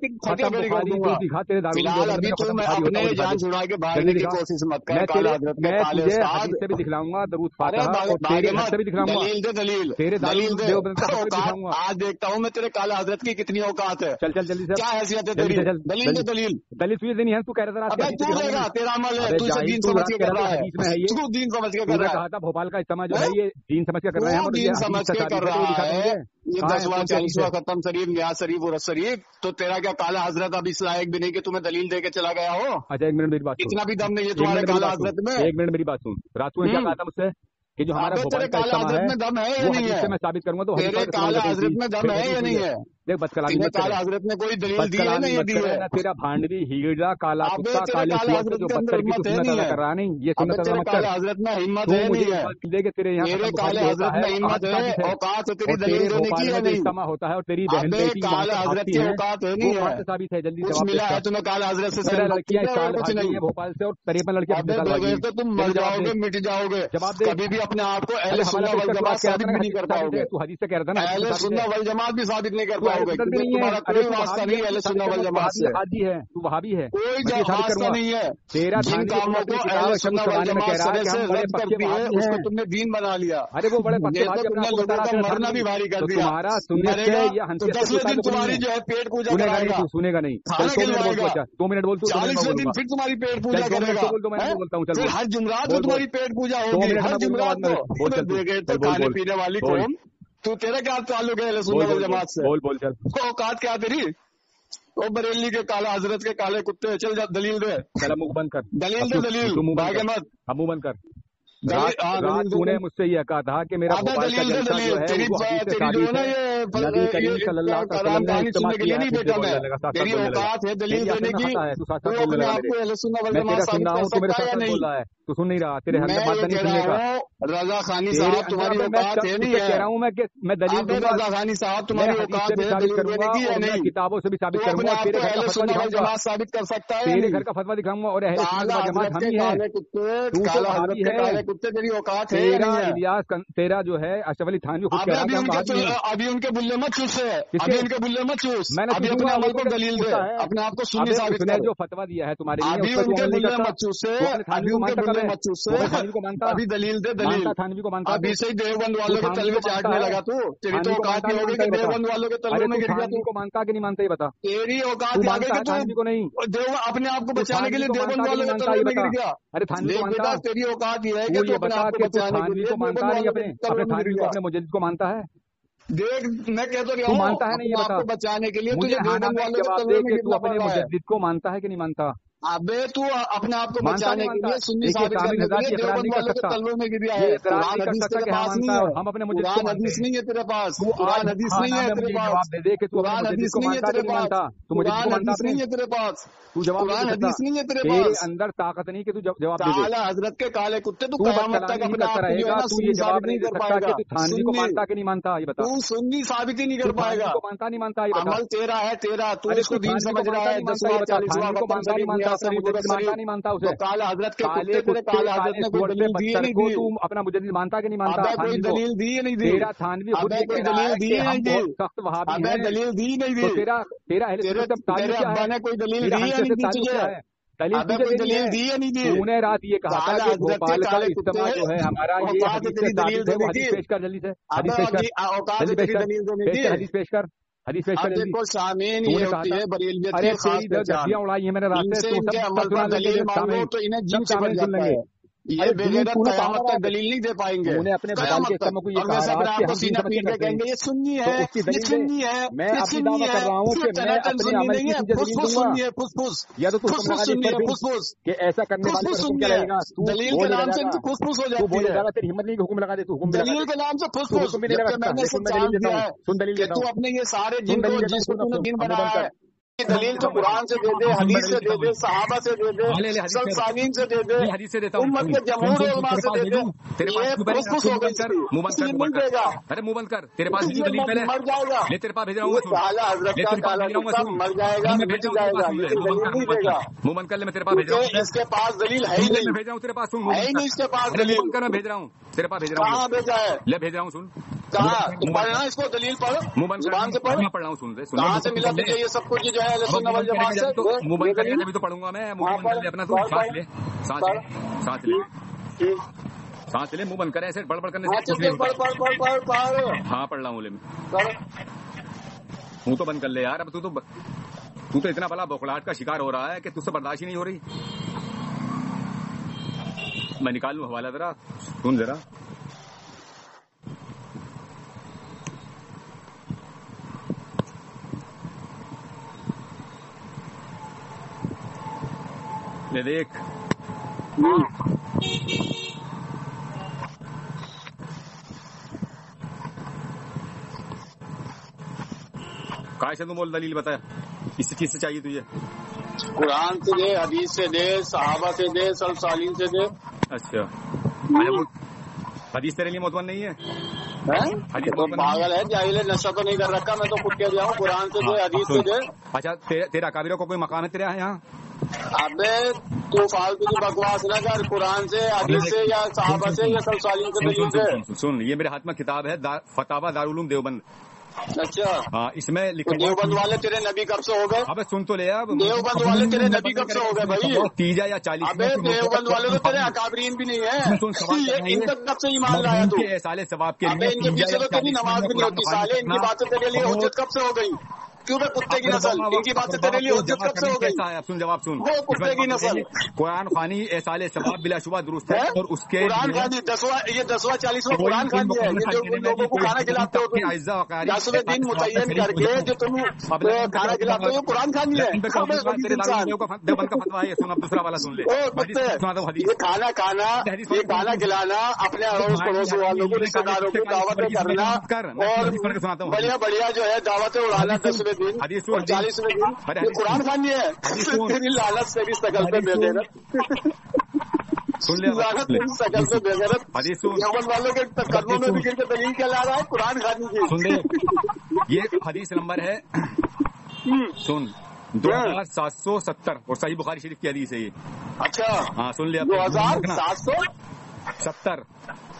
फिलहाल अभी तो मैं अपने जान छुड़ा के भागने की कोशिश मत कर। काला हजरत के काले उस्ताद से भी दिखलाऊंगा, दरूद से भी दिखलाऊंगा। दलील दे, दलील तेरे दलील दे। आज देखता हूँ मैं तेरे काला हजरत की कितनी औकात है। चल जल्दी से, क्या हैसियत है तेरी? दलील दे, दलील तुझे देनी है। तू कह रहा था तू देगा, तेरा अमल है, तू इसे दीन समझ के कर रहा है। तू दीन समझ के कर रहा है। कहा था भोपाल का इस्तेमाल जो है ये दीन समझ के कर रहा है, दीन समझ के कर रहा है। ये 10वां 40वां खत्म शरीफ, न्याज शरीफ, उरस शरीफ। तो तेरा क्या काला हजरत अब इस लायक भी नहीं कि तुम्हें दलील दे के चला गया हो? अच्छा एक मिनट मेरी बात, इतना भी दम नहीं है तुम्हारे काला हजरत में। एक मिनट मेरी बात सुन। रातू ने क्या कहा था मुझसे कि जो हमारा तेरे काला हजरत में दम है या नहीं है? मैं साबित करूंगा तो तेरे काला हजरत में दम है या नहीं है? देख बदकलामी मत काला हजरत ने कोई दलील दी है नहीं दी है? तेरा भांडवी हीरा काला कुत्ता काले जो बदतर की सुन्नत कर रहा नहीं, ये सुन्नत काला हजरत में हिम्मत है नहीं है? लेके तेरे यहाँ काले हजरत में हिम्मत है, औकात है तेरी दलील देने की या नहीं? इस्तेमाल होता है और तेरी बहन काला हजरत की औकात है नहीं है? साबित है, जल्दी कुछ मिला है तुम्हें काला हजरत से? लड़कियां कुछ नहीं है भोपाल से और 53 लड़कियां तो तुम मर जाओगे, मिट जाओगे। कभी भी अपने आप को अहले सुन्नत वल जमात साबित भी नहीं कर पाओगे। तू हदीस से कह रहा था ना, अहले सुन्नत वल जमात भी साबित नहीं कर पाओगे। तुम्हारा कोई वास्ता नहीं है अहले सुन्नत वल जमात से। हाजी है तू, वहाबी है, कोई वास्ता नहीं है। तेरा जिन कामों को अहले सुन्नत वल जमात से रद्द करती है उसको तुमने दीन बना लिया। अरे वो बड़े तुमने लोगों का मरना भी भारी कर दिया। तुम्हारा तो 10वें दिन तुम्हारी जो है पेट पूजा कराएगा, सुनेगा नहीं। 2 मिनट बोल, 40वें दिन फिर तुम्हारी पेट पूजा करेगा। फिर हर जुमरात को तुम्हारी पेट पूजा होगी, हर जुमरात को। तो खाने पीने वाली कौम, तू तेरा क्या ताल्लुक है अहले सुन्नत वल जमात से? बोल चल। औकात क्या तेरी? ओ बरेली के काला हजरत के काले कुत्ते, चल जा दलील दे। चला मुंह बंद कर, दलील दे, दलील भागे मत। मुंह बंद कर। तूने मुझसे यह कहा था कि मेरा दलील दे, दलील तेरी जो है ना ये सुनने के लिए नहीं बेटा मैं, तेरी औकात है दलील देने की। तू अपने आप को अहले सुन्नत वल जमात साबित कर सकता है या नहीं? तू सुन नहीं रहा, तेरे रजा खानी साहब तुम्हारी औकात है नहीं है? कह रहा हूँ मैं दलील दूंगा। रजा खानी साहब तुम्हारी औकात है दलील देने की या नहीं? किताबों से भी साबित करूंगा, तेरे अहले सुन्नत वल जमात साबित कर सकता है? तेरे घर का फतवा दिखाऊंगा और अहले सुन्नत वल जमात हम ही है। काला हजरत के काले कुत्ते तेरी औकात है? इलियास तेरा जो है अशरफ अली थानवी खुद कह रहा है अभी उनके बुल्ले मत चूस है, अभी उनके बुल्ले मत चूस। मैंने अभी अपने अमल को दलील दे, अपने आप को सुन्नी साबित कर। जो फतवा दिया है तुम्हारे लिए अभी उनके बुल्ले मत चूस है, अभी उनके बुल्ले मत चूस है। अभी दलील दे, दलील थानवी को मानता। अभी से ही देवबंद वालों के तलवे चाटने लगा तू। तेरी तो औकात नहीं होगी कि देवबंद वालों के तलवे में गिर गया। तू को मानता कि नहीं मानता ये बता। तेरी औकात को नहीं, अपने आप को बचाने के लिए देवबंद वालों के तलवे में गिर गया। अरे थानवी को मानता, तेरी औकात ये है कि तू अपने आप को बचाने के लिए मानता नहीं, अपने थानवी को अपने मुजद्दिद को मानता है। देख मैं कह तो रहा हूँ, मानता है नहीं, आपको बचाने के लिए तुझे देवबंद वालों के तलवे में गिरना पड़ रहा है। मुजद्दिद को मानता है कि नहीं मानता? अबे तू अपने आप को बचाने के लिए सुन्नी साबित करने के लिए देवबंद वालों के तलवे में गिर गया है। कुरान हदीस तेरे पास नहीं है, हम अपने मुझे कुरान हदीस नहीं है तेरे पास, कुरान हदीस नहीं है तेरे पास, कुरान हदीस नहीं है तेरे पास, कुरान हदीस नहीं है तेरे पास, तू जवाब कुरान हदीस नहीं है तेरे तेरे पास। अंदर ताकत नहीं कि तू जवाब दे दे। काला हजरत के काले कुत्ते तू क़यामत तक अपने आप को जो है ना सुन्नी साबित नहीं कर पाएगा। थानवी को मानता कि नहीं मानता ये बता। तू सुन्नी साबित ही नहीं कर पाएगा। मानता नहीं मानता ये बता। अमल तेरा है, तेरा तू इसको दीन समझ रहा है। 10वां 40वां को मानता नहीं मानता उसे। काला हजरत के कुत्ते तेरे काला हजरत ने कोई दलील दी नहीं दी। तू अपना मुजद्दिद मानता कि नहीं मानता? कोई दलील दी नहीं दी। तेरा थानवी खुद कोई दलील दी नहीं दी। सख्त वहाबी है, दलील दी नहीं दी। तेरा तेरे अब्बा ने कोई दलील दी नहीं दी तुझे? दलील दी या नहीं दी? तूने रात ये कहा था कि भोपाल का इस्तेमाल जो है हमारा ये हदीस पेश कर, जल्दी से हदीस पेश कर, हदीस पेश कर। देखो सामीन ये होती है बरेलियत की खास पहचान। उड़ाई है मैंने रात इनके अमल पर दलील मांगो तो इन्हें जीव से बढ़ जाता है। یہ बेगैरत क़यामत तक दलील नहीं दे पाएंगे, उन्होंने अपने बदल के इस्लाम को ये और कहा वैसे कि आपको हम सीना पीट के कहेंगे ये सुन्नी है, ये सुन्नी है, मैं ये आपकी सुन्नी दावा कर है, रहा हूँ कि मैं टनाटन अपने सुन्नी अमल नहीं की है, तुझे दलील फुसफुस दूंगा, सुन्नी है, फुसफुस या तो तू फुसफुस सुन्नी है, फुसफुस कि ऐसा करने वाले फुसफुस पर हुक्म सुन्नी क्या है, लगेगा, तू दलील बोल के नाम से लगाएगा, इनकी फुसफुस हो तू जाती बोल है, लगाएगा, तेरी हिम्मत नहीं कि हुक्म लगा दे, तू हुक्म भी लगा दलील दे, के नाम से तू फुसफुस। हुक्म भी नहीं लगा जबकि सकता। मैंने सुन मैं जान दलील देता दिया हूँ, है सुन दलील कि देता तू हूँ, अपने ये सारे सुन जिन को दलील देता जिसको हूँ, तूने दिन अब बनाया बंद है, कर, दलील तो कुरान से दे दे, हदीस से दे दे, सहाबा से दे दे, ले ले हदीस से, सलसालीन से दे दे, नहीं हदीस से देता हूँ, उम्मत के जमहूर उलमा से दे दे। तेरे पास ये क्यों पहले फुसफुस हो गई इसकी, मुंह बंद इसलिए कर, नहीं देगा, अरे मुंह बंद कर, तेरे पास इसलिए दलील पहले मर जाएगा। ले, तेरे पास भेज रहा ये हूँ, काला हजरत का काला कुत्ता मर जाएगा, मिट जाएगा, लेकिन दलील नहीं देगा, मुंह बंद कर ले, मैं तेरे पास भेज रहा हूँ, क्योंकि इसके पास दलील है ही मैं नहीं, भेज रहा हूँ तेरे पास, सुन है ही नहीं इसके पास अरे दलील। मुंह बंद कर, मैं भेज रहा हूँ तेरे पास, भेज रहा हूँ, कहाँ भेजा है, ले भेज रहा हूँ, सुन कहाँ तो पढ़ना इसको, दलील पढ़, मुंह बंद जुबान से कर, पढ़, मैं पढ़ रहा हूँ, सुन ले, कहाँ से मिला तुझे ये सब कुछ जो है सुन्नत वल जमात से? मुंह बंद कर, अभी तो पढ़ूंगा मैं, मुंह बंद कर ले अपना, तू सांस ले, सांस ले, सांस ले, सांस ले, मुंह बंद कर, ऐसे बड़बड़ करने से कुछ नहीं होता। हाँ पढ़ रहा हूँ, ले मुंह तो बंद कर ले यार, अब तू तो इतना बड़ा बौखलाहट का शिकार हो रहा है कि तुझसे बर्दाश्त ही नहीं हो रही। मैं निकाल लूं हवाला, जरा सुन जरा, ले देख, काय से तू बोल, दलील बता, इस चीज से चाहिए तुझे? कुरान से दे, हदीस से दे, सहाबा से दे, सलसालीन से दे। अच्छा, हदीस तेरे लिए मोतवन नहीं है? हदीस तो पागल है, जाहिल है, नशा तो नहीं कर रखा, मैं तो खुद कह दिया हूँ, कुरान से दे, हदीस से दे। अच्छा, तेरा काबिरों को कोई मकाम है तेरे यहाँ? अबे तू फालतू की बकवास न कर, कुरान से, हदीस से, या सहाबा से, या सलसालीन से दलील से। सुन, ये मेरे हाथ में किताब है, फतावा दारुल देवबंद। अच्छा, हाँ, इसमें लिखा देवबंद वाले तेरे नबी कब से हो गए? अबे सुन तो ले, अब देवबंद वाले तेरे नबी कब से हो गए भाई? 30 या 40। अबे देवबंद वाले तो तेरे अकाबरीन भी नहीं है, इन तक कब से ईमान लाया तू? साले सवाब के अबे इनके पीछे तो तेरी नमाज भी नहीं होती साले, इनकी बातें तेरे लिए हुज्जत कब से हो गई? क्यों बे कुत्ते की नस्ल, इनकी बातें तेरे लिए हुज्जत कब से हो गई? सुन, जवाब सुन, वो कुत्ते की नस्ल। कुरान खानी साले सवाब बिलाशुबा दुरुस्त है, और उसके कुरान खानी 10वां 40वां कुरान खानी है, ये जो लोगों को खाना खिलाते हो तुम 10वें दिन मुतय्यन करके जो तुम खाना खिलाते हो, कुरान खानी है। देवबंद का फतवा है, सुन, अब दूसरा वाला सुन ले, ये खाना खाना, ये खाना खिलाना, अपने अड़ोस पड़ोस वालों को, रिश्तेदारों को दावतें करना, और बढ़िया बढ़िया जो है दावतें उड़ाना 10वें दिन, 40वें दिन, ये कुरान खानी है। तेरी लालच से भी सकल पे बेगैरत, सुन ले, लालच तेरी सकल पे बेगैरत, यमन वालों के कदमों में भी गिर के दलील क्या ला रहा है? कुरान खानी की। सुन ले, ये हदीस नंबर है, सुन, 2770, और सही बुखारी शरीफ की हदीस है ये। अच्छा, हाँ सुन लिया, 2770।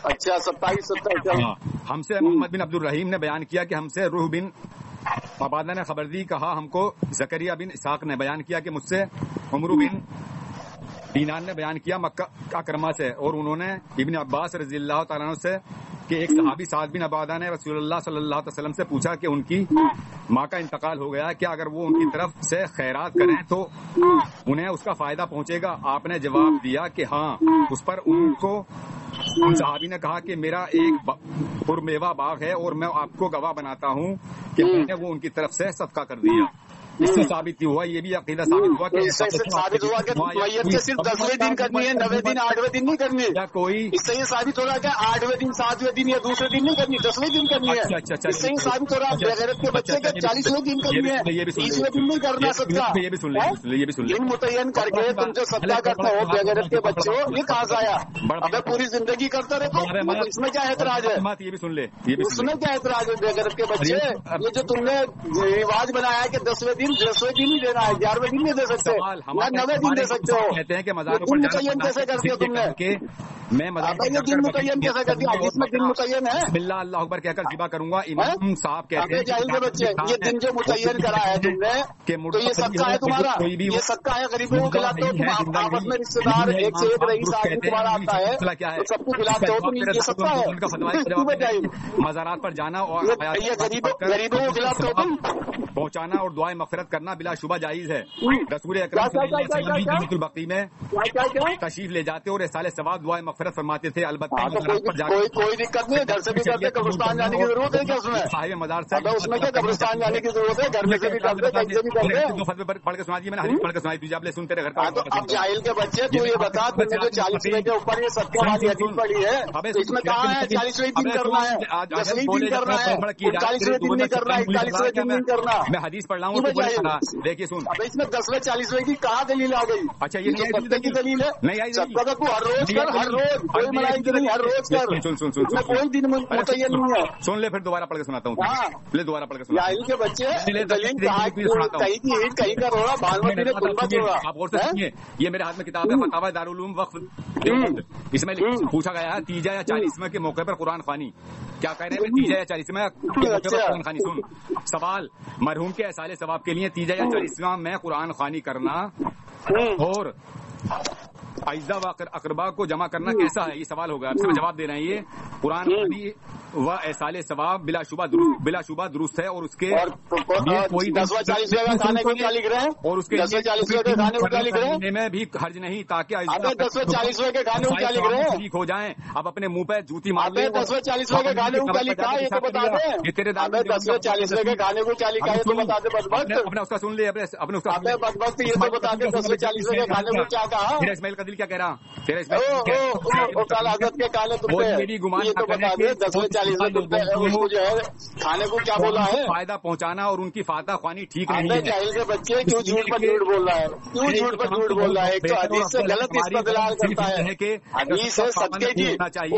अच्छा, 2770। हाँ, हमसे मोहम्मद बिन अब्दुल रहीम ने बयान किया कि हमसे रूह बिन अबादा ने खबर दी, कहा हमको जकरिया बिन इसाक ने बयान किया कि मुझसे उमरू बिन दीनार ने बयान किया मक्का अकरमा से, और उन्होंने इब्न अब्बास रज़ियल्लाहु तआला अन्हु से कि एक सहाबी साद बिन अबादा ने रसूलुल्लाह सल्लल्लाहु अलैहि वसल्लम से पूछा कि उनकी माँ का इंतकाल हो गया, क्या अगर वो उनकी तरफ से खैरात करें तो उन्हें उसका फायदा पहुंचेगा? आपने जवाब दिया कि हाँ। उस पर उन सहाबी ने कहा कि मेरा एक पुरमेवा बाग है और मैं आपको गवाह बनाता हूँ कि मैंने वो उनकी तरफ से सदका कर दिया। इससे साबित हुआ, ये भी अकीदा साबित हुआ कि साबित हुआ कि मैयत से सिर्फ 10वें दिन करनी है, 9वें दिन 8वें दिन नहीं करनी है। कोई इससे ये साबित हो रहा है कि 8वें दिन 7वें दिन या दूसरे दिन नहीं करनी, 10वें दिन करनी है। इससे ये साबित हो रहा है बेगैरत के बच्चे के 40वें दिन करनी है, 30वें दिन नहीं करना सदका। ये भी सुन ले, दिन मुतय्यन करके तुम जो सदका करते हो बेगैरत के बच्चों, ये कहाँ से आया? अबे पूरी जिंदगी करते रहे तो इसमें क्या एतराज है? ये भी सुन ले, उसमें क्या एतराज है बेगैरत के बच्चे? ये जो तुमने रिवाज बनाया है कि 10वें दिन ही देना है, 11वें दिन नहीं दे सकते, या 9वें दिन दे सकते हो। कहते हैं कि मज़ार दिन मुतय्यन कैसे कर दिया तुमने? मैं ये दिन मुतय्यन कैसे कर दिया? हदीस में दिन मुतय्यन है, बिस्मिल्लाह अल्लाहु अकबर कहकर ज़िबा करूंगा। इमाम साहब कहते हैं जाहिल के बच्चे, ये दिन जो मुतय्यन करा है तुमने, तो ये सदका है तुम्हारा, ये सदका है, गरीबों को खिलाते हो तुम, आपस में रिश्तेदार एक से एक रईस आदमी तुम्हारा आता है तो सबको खिलाते हो तुम, ये सदका है। मज़ारात पर जाना और ये गरीबों को खिलाते हो तुम, पहुंचाना और दुआएं मग़फ़िरत مغفرت کرنا بلا شبہ جائز ہے. رسول اکرم صلی اللہ علیہ وسلم جنت البقیع میں تشریف لے جاتے اور سال ثواب دعائے مغفرت فرماتے تھے. البتہ کوئی دقت نہیں, گھر سے بھی کرتے, قبرستان جانے کی ضرورت ہے کیا اس میں؟ صاحب مزار سے اس میں کیا قبرستان جانے کی ضرورت ہے؟ گھر میں سے بھی کرتے, کہیں سے بھی کرتے. دو فتوے پڑھ کے سنا دیے میں نے, حدیث پڑھ کے سنائی تجھے, آپ نے سن تیرے گھر کا. اب جاہل کے بچے تو یہ بتا, تم نے جو 40ویں کے اوپر یہ صدقہ والی حدیث پڑھی ہے, اس میں کہاں ہے 40ویں دن کرنا ہے, 10ویں دن کرنا ہے, 41ویں دن نہیں کرنا, 41ویں دن نہیں کرنا. میں حدیث پڑھ رہا ہوں, دیکھیے سن. اب اس میں 10ویں 40ویں کی کہاں دلیل آ گئی؟ اچھا یہ صدقے کی دلیل ہے, نہیں آئی. صدقہ تو ہر روز کر, ہر روز, کوئی منائی کی نہیں, ہر روز کر. اس میں کوئی دن متعین نہیں ہے. سن لے, پھر دوبارہ پڑھ کے سناتا ہوں. لے دوبارہ پڑھ کے سنا. جاہل کے بچے دلیل کہیں کی عید کہیں کا روڑا, بھانوٹی نے قربت ہوگا. آپ غور سے سنیے, یہ میرے ہاتھ میں کتاب ہے فتاوی دارالعلوم وقف. اس میں پوچھا گیا ہے 30 یا 40 کے موقع پر قرآن خوانی. کیا کہہ رہے ہیں 30 یا 40 میں قرآن خوانی؟ سن سوال, مرحوم کے احصال ثواب کے لیے 30 یا 40 میں قرآن خوانی کرنا اور اعزا و اقربا کو جمع کرنا کیسا ہے؟ یہ سوال ہوگا. آپ سے جواب دے رہے ہیں, یہ قرآن خوانی و احصال ثواب بلا شبہ درست ہے, اور اس کے کوئی 10واں 40واں کا کھانے کو کیا لکھ رہے ہیں, اور اس کے 10واں 40واں کے کھانے کو کیا لکھ رہے ہیں میں بھی حرج نہیں, تاکہ 10واں 40واں کے کھانے کو کیا لکھ رہے ہیں ٹھیک ہو جائیں. اب اپنے منہ پہ جوتی مار لیں. 10واں 40واں کے کھانے کو کیا لکھا ہے یہ تو بتا دیں. 10واں 40واں کے کھانے کو کیا لکھا ہے تو بتا دیں. اپنا اس کا سن لے, اپنے اس کا بدبخت یہ تو بتا دیں 10واں 40واں کے کھانے کو کیا کہا. تیرا اسماعیل قدیل کیا کہہ رہا, تیرا حضرت کے کھانے تم یہ تو بتا دیں 10واں 40واں جو ہے کھانے کو کیا بولا ہے, فائدہ پہنچانا اور ان کی فاتح خوانی ٹھیک نہیں ہے. جاہل کے بچے کیوں جھوٹ پر جھوٹ بول رہا ہے, کیوں جھوٹ پر جھوٹ بول رہا ہے؟ ایک تو حدیث سے غلط استدلال کرتا ہے, حدیث ہے صدقے کی,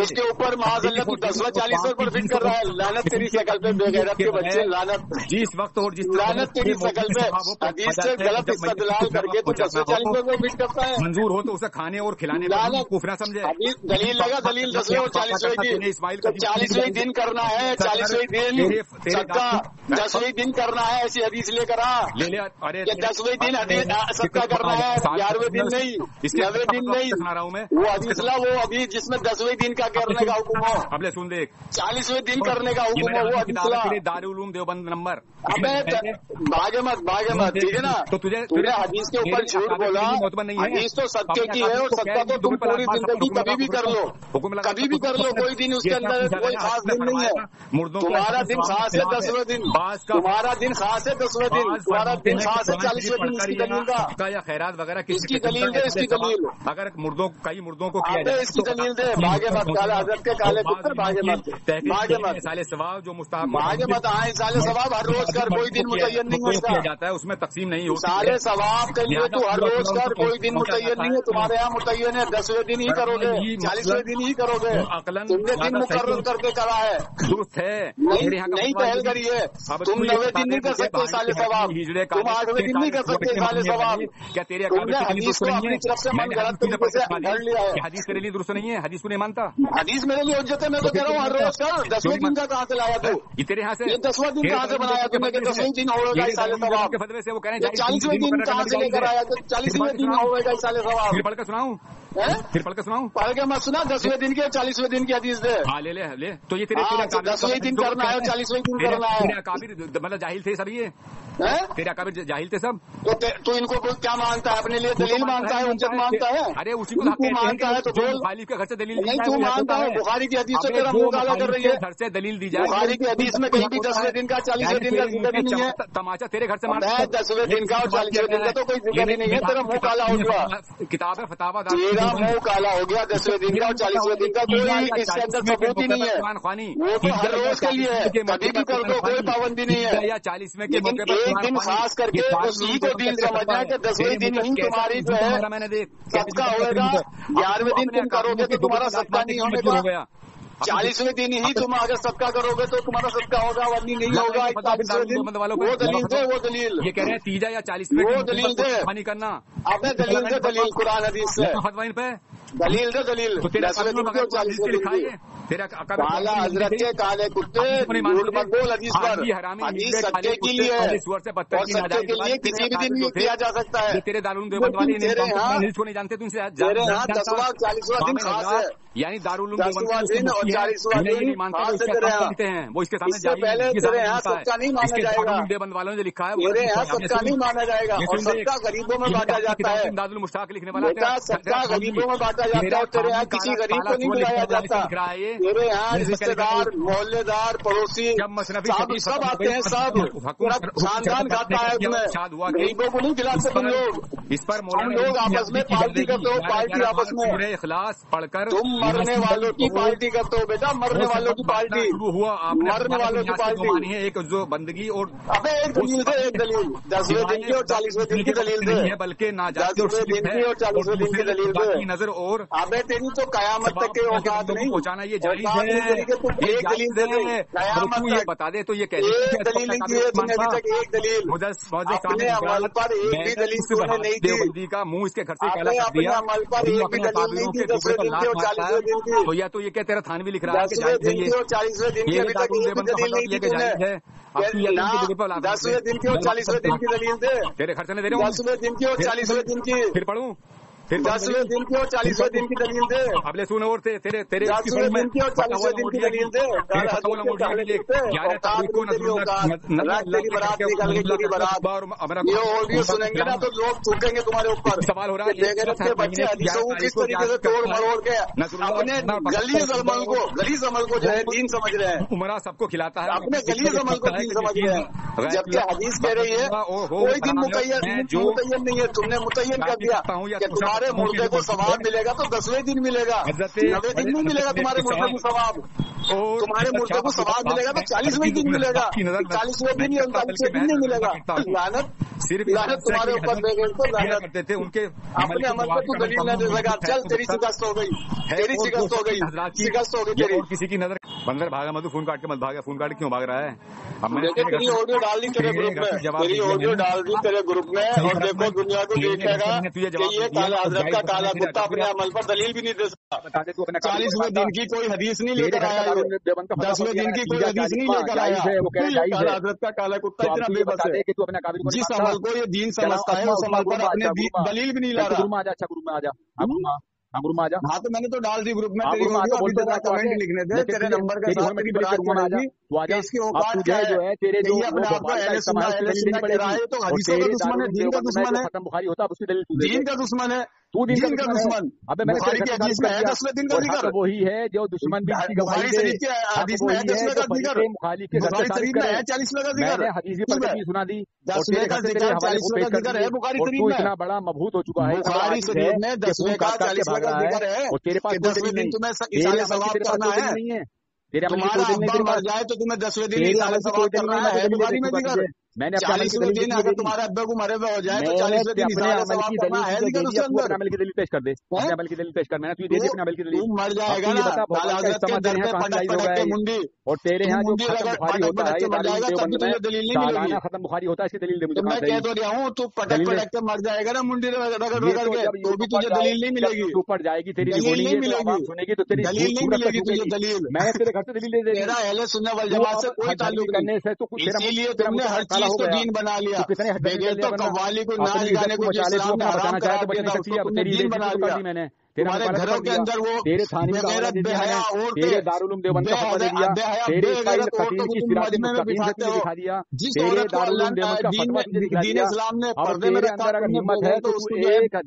اس کے اوپر معاذ اللہ تو 10واں 40واں پر فٹ کر رہا ہے. لعنت تیری شکل پہ بے غیرت کے بچے, لعنت جس وقت اور جس لعنت تیری شکل پہ حدیث سے غلط استدلال کر کے تو 10واں 40واں پر فٹ کرتا ہے. منظور ہو تو اسے کھانے اور کھلانے میں کفر نہ سمجھے. دلیل لگا, دلیل 10ویں اور 40ویں کی, 40ویں دن کرنا ہے, 40ویں دن صدقہ 10ویں دن کرنا ہے, ایسی حدیث لے کر آ. 10ویں دن صدقہ کرنا ہے, 11ویں دن نہیں, 9ویں دن نہیں. وہ حدیث لا, وہ ابھی جس میں 10ویں دن کا کرنے کا حکم ہو, اب لے سن دیکھ, 40ویں دن کرنے کا حکم ہو, وہ حدیث لا. دارالعلوم دیوبند نمبر. بھاگے مت, ٹھیک ہے نا. تو تجھے حدیث کے اوپر جھوٹ بولا, حدیث تو صدقے کی ہے, اور صدقہ تو تم پوری زندگی کبھی بھی کر لو, کبھی بھی کر لو, کوئی دن اس کے اندر کوئی خاص دن نہیں ہے. تمہارا دن خاص ہے 10ویں دن, تمہارا دن خاص ہے 10ویں دن, تمہارا دن خاص ہے 40ویں دن. اس کی دلیل کا یا خیرات وغیرہ اس کی دلیل دے, اس کی دلیل اگر کئی مردوں کو کیا جائے اس کی دلیل دے. بھاگے مت, کالا حضرت کے کالے پتر, بھاگے مت, سال ثواب جو مستحب, بھاگے مت. آئے سال ثواب ہر روز کر, کوئی دن متعین نہیں کیا جاتا ہے, اس میں تقسیم نہیں ہوتی. سال ثواب کے لیے تو ہر روز کر, کوئی دن متعین نہیں ہے. تمہارے یہاں متعین ہے 10ویں دن ہی کرو گے, 40ویں دن ہی کرو گے. تم نے دن مقرر کر کے کرا ہے, درست ہے, نہیں پہل کری ہے. تم 9ویں دن نہیں کر سکتے سال ثواب, تم 8ویں دن نہیں کر سکتے سال ثواب. کیا تیرے تم نے حدیث کو اپنی طرف سے من غلط طریقے سے گھڑ لیا ہے. حدیث تیرے لیے درست نہیں ہے, حدیث کو نہیں مانتا. حدیث میرے لیے حجت ہے, میں تو کہہ رہا ہوں ہر روز کر. 10ویں دن کا کہاں سے لایا تو, یہ تیرے یہاں سے, یہ 10واں دن کہاں سے بنایا تم نے کہ 10ویں دن ہوگا سال ثواب. 40ویں دن کہاں سے لے کر آیا تو 40ویں دن ہوگا سال ثواب. پڑھ کے سناؤں, پڑھ کے مت سنا. 10ویں دن کے 40ویں دن کی حدیث دے. ہاں لے. تو یہ تیرے 10ویں دن کرنا ہے, 40ویں دن کرنا ہے. مطلب جاہل تھے سب, یہ تیرے اکابر جاہل تھے سب. تو ان کو کیا مانتا ہے, اپنے لیے دلیل مانتا ہے, حجت مانتا ہے. ارے اسی کو مانتا ہے تو خالف کے گھر سے دلیل نہیں, تو مانتا ہے. بخاری کی حدیث سے تیرا منہ کالا کر رہی ہے. گھر سے دلیل دی جائے, بخاری کی حدیث میں کہیں بھی 10ویں دن کا 40ویں دن کا ذکر ہی نہیں ہے. تماشا تیرے گھر سے 10ویں دن کا اور 40ویں دن کا تو کوئی ذکر ہی نہیں ہے. تیرا منہ کالا ہو گیا, کتاب ہے فتاوی, تیرا منہ کالا ہو گیا. 10ویں دن کا اور 40ویں دن کا کوئی اس کے اندر ثبوت ہی نہیں ہے. وہ تو ہر روز کے لیے ہے, کبھی بھی کر دو, کوئی پابندی نہیں ہے. یا 40ویں کے لیکن ایک دن خاص کر کے اسی کو دن سمجھنا ہے کہ 10ویں دن ہی تمہاری جو ہے صدقہ ہوگا. 11ویں دن تم کرو گے تو تمہارا صدقہ نہیں ہونے کا. 40ویں دن ہی تم اگر صدقہ کرو گے تو تمہارا صدقہ ہوگا, ورنہ نہیں ہوگا. 41ویں دن وہ دلیل دے, وہ دلیل یہ کہہ رہے ہیں 30 یا 40ویں وہ دلیل دے. کرنا اب دلیل دے, دلیل قرآن حدیث سے پہ دلیل دے, دلیل 10ویں دن کو 40ویں دن کی. کالا حضرت کے کالے کتے, جھوٹ مت بول حدیث پر. حدیث صدقے کے لیے ہے, اور صدقے کے لیے کسی بھی دن نہیں کیا جا سکتا ہے. تیرے دارالعلوم دیوبند والے نہیں جانتے, تم سے 10واں 40واں دن خاص ہے. یعنی دارالعلوم 10واں دن اور 40वां दिन हाथ से तेरे यहाँ, वो इसके सामने इससे पहले तेरे यहाँ सबका नहीं माना जाएगा, देवबंद वालों ने लिखा है, मेरे यहाँ सबका नहीं माना जाएगा और सबका गरीबों में बांटा जाता है। इमदादुल मुश्ताक लिखने वाला बेटा सबका गरीबों में बांटा जाता है, तेरे यहाँ किसी गरीब को नहीं बुलाया जाता। तेरे यहाँ रिश्तेदार, मोहल्लेदार, पड़ोसी सब आते हैं, सब पूरा खानदान खाता है उसमें, गरीबों को नहीं खिलाते तुम लोग। इस पर हम लोग आपस में पार्टी करते हो, पार्टी आपस में इखलास पढ़कर तुम मरने वालों की पार्टी करते हो बेटा, मरने वालों की पार्टी, शुरू हुआ मरने वालों की पार्टी है। एक जो बंदगी और अबे एक दलील दे, एक दलील 10वें दिन की और 40वें दिन की दलील दे, बल्कि ना 10वें दिन की और 40वें दिन की दलील दे। नजर और अबे तेरी तो कयामत तक के औकात नहीं पहुंचाना ये जायज औकात नहीं तेरी के तुम है, एक दलील दे दे, कयामत ये तक बता दे तो ये एक दलील नहीं दी है तुमने अभी तक, एक दलील अपने अमल पर एक भी दलील तुमने नहीं दी, देवबंदी का मुंह इसके घर से काला कर अपने दिया, अमल पर एक भी दलील नहीं दी 10वें दिन की और 40वें दिन की, तो या तो ये क्या तेरा थानवी लिख रहा है 10वें दिन की और 40वें दिन की अभी तक एक भी दलील नहीं दी तुमने। 10वें दिन की और 40वें दिन की दलील दे, तेरे खर्चे में दे रहा हूँ 10वें दिन की और 40वें दिन की, फिर पढ़ूं, फिर 10वें दिन की और 40वें दिन की दलील दे, अगले सुन और तेरे 10वें दिन की और 40वें दिन की दलील दे, 11 तारीख को तेरी बारात निकल गई, तेरी बारात ये ऑडियो सुनेंगे ना तो लोग थूकेंगे तुम्हारे ऊपर। सवाल हो रहा है बच्चे हदीसों को किस तरीके से तोड़ मरोड़ के अपने गलीज अमल को जो है दीन समझ रहे हैं, उमरा सबको खिलाता है, अपने गलीज अमल को दीन समझ रहे हैं, जबकि हदीस कह रही है कोई दिन मुतय्यन नहीं है, तुमने मुतय्यन कर दिया कि तुम्हारे मुर्दे को सवाब मिलेगा तो 10वें दिन मिलेगा, 9वें दिन नहीं मिलेगा तुम्हारे मुर्दे को सवाब, तुम्हारे मुर्दे को सवाब मिलेगा तो 40वें दिन मिलेगा, 40वें दिन या 39वें दिन नहीं मिलेगा। लानत तुम्हारे ऊपर करते थे उनके अपने अमल पर तू दलील नहीं दे सका, चल तेरी शिकस्त हो गई, तेरी शिकस्त हो गई, शिकस्त हो गई तेरी। किसी की नजर बंदर भागा मधु फोन काट के मत भागा, फोन काट क्यों भाग रहा है? अब मैंने तेरी ऑडियो डाल दी तेरे ग्रुप में, तेरी ऑडियो डाल दी तेरे ग्रुप में और देखो दुनिया को देखेगा कि ये काला हजरत का काला कुत्ता अपने अमल पर दलील भी नहीं दे सकता। 40वें दिन की कोई हदीस नहीं लेकर आया, 10वें दिन की कोई हदीस नहीं लेकर आया, काला हजरत का काला कुत्ता इतना बेबस है, जिस अमल को ये दीन समझता है उस अमल पर अपने दलील भी नहीं ला रहा। अच्छा ग्रुप में आ जा, ग्रुप में आ जा। हाँ तो मैंने तो डाल दी ग्रुप में, तेरी कमेंट लिखने दे, तेरे नंबर के साथ मेरी बात चलेगी, इसकी औकात क्या है, तेरे जो अपने आप को अहले सुन्ना कह रहा है तो हदीसों का दुश्मन है, दीन का दुश्मन है, बुखारी होता है उसकी दलील दीन का दुश्मन है, तू दीन का दुश्मन। अबे मैंने बुखारी की हदीस में है 10वें दिन का जिक्र, वही है जो दुश्मन भी बुखारी शरीफ की हदीस में है 10वें का जिक्र, बुखारी शरीफ में है 40वें का जिक्र, हदीस की सुना दी 10वें का जिक्र 40वें का जिक्र है बुखारी शरीफ में, इतना बड़ा मबहूत हो चुका है बुखारी शरीफ में 10वें का 40वें का जिक्र है, और तेरे पास 10वें दिन तुम्हें इसाले सवाब करना है, तुम्हारा अब्बा मर जाए तो तुम्हें 10वें दिन इसाले सवाब करना है, बुखारी में जिक्र। मैंने 40वें दिन अगर तुम्हारे अब्बा को मरे हुए हो जाए तो 40वें दिन इसाले सवाब करना है, जिक्र उसके अंदर अमल की दलील पेश कर दे, अपने अमल की दलील पेश कर, मैंने तुझे दे दी अपने अमल की दलील, तू मर जाएगा ना काला हजरत के दर पे पटक पटक के मुंडी, और तेरे यहाँ जो बुखारी होता है मर जाएगा तब तुझे दलील नहीं मिलेगी, खत्म बुखारी होता है इसकी दलील दे मुझे। मैं कह तो रहा हूँ तू पटक पटक के मर जाएगा ना मुंडी रगड़ रगड़ के, तो भी तुझे दलील नहीं मिलेगी, तू पड़ जाएगी, तेरी दलील नहीं मिलेगी, सुनेगी तो तेरी दलील नहीं मिलेगी तुझे दलील। मैं तेरे घर से दलील दे तेरा अहले सुन्नत वल जमात से कोई ताल्लुक नहीं है, इसीलिए तुमने हर चीज को दीन बना लिया, बेगैर तो कव्वाली को नाच गाने को इस्लाम ने हराम करार दिया था उसको तुमने दीन बना लिया। मैंने तुम्हारे घरों के अंदर वो बेगैरत बेहया औरतें बेगैरत औरतों को तुम मजमे में बिठाते हो, जिस औरत को दीन इस्लाम ने पर्दे में रखा है तो उसको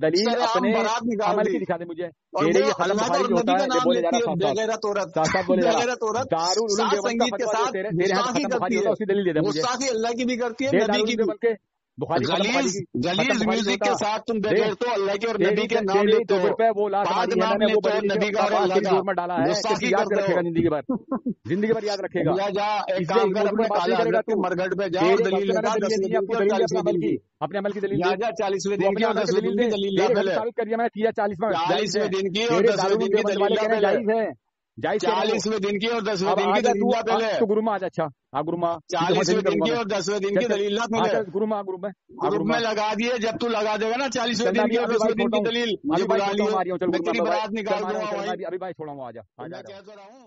दलील अपने बारात निकाल दी, दिखा दे मुझे, और वो अल्लाह और नबी का नाम लेती है बेगैरत औरत, बेगैरत औरत साथ संगीत के साथ गुस्ताखी करती है, गुस्ताखी अल्लाह की भी करती है नबी की भी, गलीज म्यूजिक के साथ तुम बेगैर तो अल्लाह के और नबी के नाम लेते हो, पाक नाम लेते हो नबी का और अल्लाह का, गुस्ताखी करते हो, जिंदगी भर याद रखेगा। जा एक काम कर अपने काला हजरत के मरघट पे जा और दलील लगा 10वें दिन की और 40वें दिन की, अपने अमल की दलील जा 40वें दिन की और 10वें दिन की दलील ला पहले, 40वें दिन की और 10वें दिन की दलील ला पहले, 40वें दिन की और 10वें दिन की दलील ला पहले, तो गुरु में आज अच्छा हाँ गुरु में 40वें दिन की और 10वें दिन की दलील ला पहले, गुरु में लगा दिए, जब तू लगा देगा ना 40वें दिन की और 10वें दिन की दलील, मैं तेरी बारात निकाल दूंगा, अभी भाई छोड़ा हुआ आजा। मैं कह तो रहा हूँ।